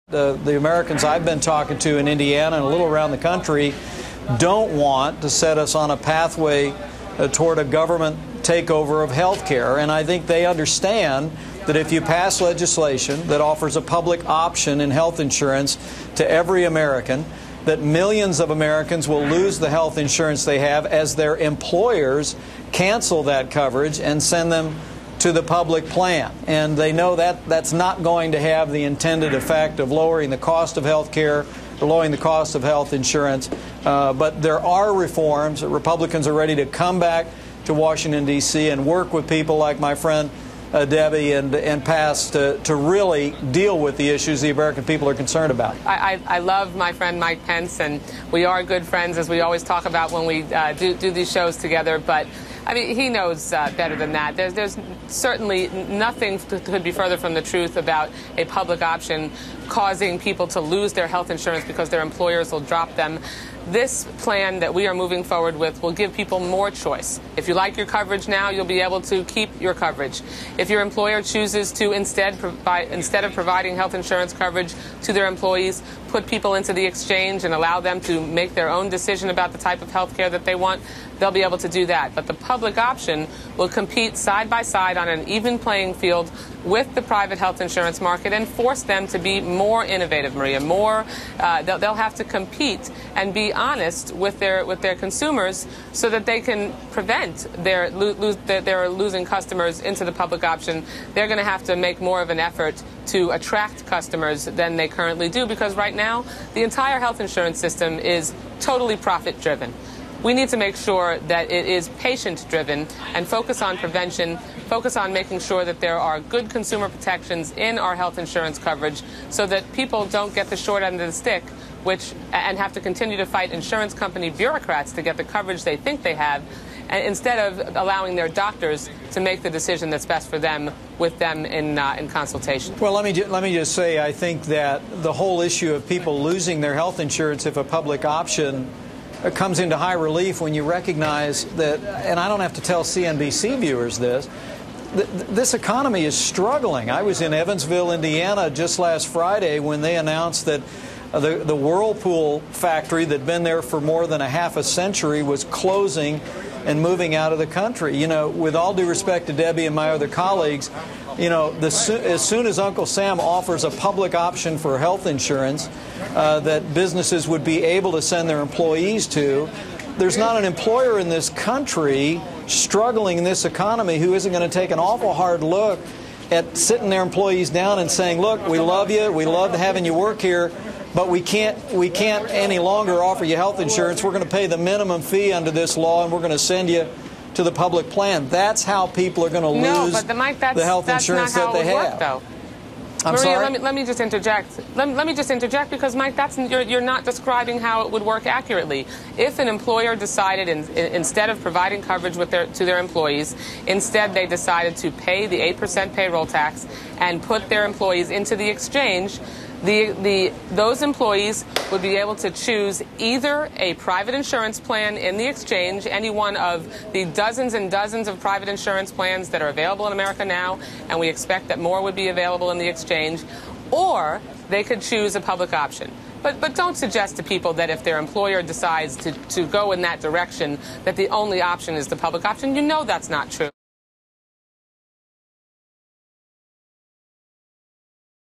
The Americans I've been talking to in Indiana and a little around the country don't want to set us on a pathway toward a government takeover of health care. And I think they understand that if you pass legislation that offers a public option in health insurance to every American, that millions of Americans will lose the health insurance they have as their employers cancel that coverage and send them to the public plan. And they know that that's not going to have the intended effect of lowering the cost of health care or lowering the cost of health insurance. But there are reforms. Republicans are ready to come back to Washington, D.C. and work with people like my friend Debbie and pass to really deal with the issues the American people are concerned about. I love my friend Mike Pence, and we are good friends, as we always talk about when we do these shows together. But I mean, he knows better than that. There's certainly nothing could be further from the truth about a public option causing people to lose their health insurance because their employers will drop them. This plan that we are moving forward with will give people more choice. If you like your coverage now, you'll be able to keep your coverage. If your employer chooses to instead of providing health insurance coverage to their employees, put people into the exchange and allow them to make their own decision about the type of health care that they want, they'll be able to do that. But the public option will compete side by side on an even playing field with the private health insurance market and force them to be more innovative, Maria. They'll have to compete and be honest with their consumers so that they can prevent their losing customers into the public option. They're going to have to make more of an effort to attract customers than they currently do, because right now the entire health insurance system is totally profit-driven. We need to make sure that it is patient-driven and focus on prevention, focus on making sure that there are good consumer protections in our health insurance coverage so that people don't get the short end of the stick and have to continue to fight insurance company bureaucrats to get the coverage they think they have, and instead of allowing their doctors to make the decision that's best for them with them in consultation. Well, let me just say, I think that the whole issue of people losing their health insurance if a public option comes into high relief when you recognize that, and I don't have to tell CNBC viewers this economy is struggling. I was in Evansville, Indiana just last Friday when they announced that the Whirlpool factory that had been there for more than a half a century was closing and moving out of the country. You know, with all due respect to Debbie and my other colleagues, you know, as soon as Uncle Sam offers a public option for health insurance that businesses would be able to send their employees to, there's not an employer in this country struggling in this economy who isn't going to take an awful hard look at sitting their employees down and saying, look, we love you, we love having you work here, but we can't any longer offer you health insurance. We're going to pay the minimum fee under this law, and we're going to send you to the public plan. That's how people are going to lose the health insurance that they have. Though. I'm Maria, sorry? let me just interject. Let me just interject because, Mike, you're not describing how it would work accurately. If an employer decided, instead of providing coverage to their employees, instead they decided to pay the 8% payroll tax and put their employees into the exchange, those employees would be able to choose either a private insurance plan in the exchange, any one of the dozens and dozens of private insurance plans that are available in America now, and we expect that more would be available in the exchange, or they could choose a public option. But don't suggest to people that if their employer decides to go in that direction, that the only option is the public option. You know that's not true.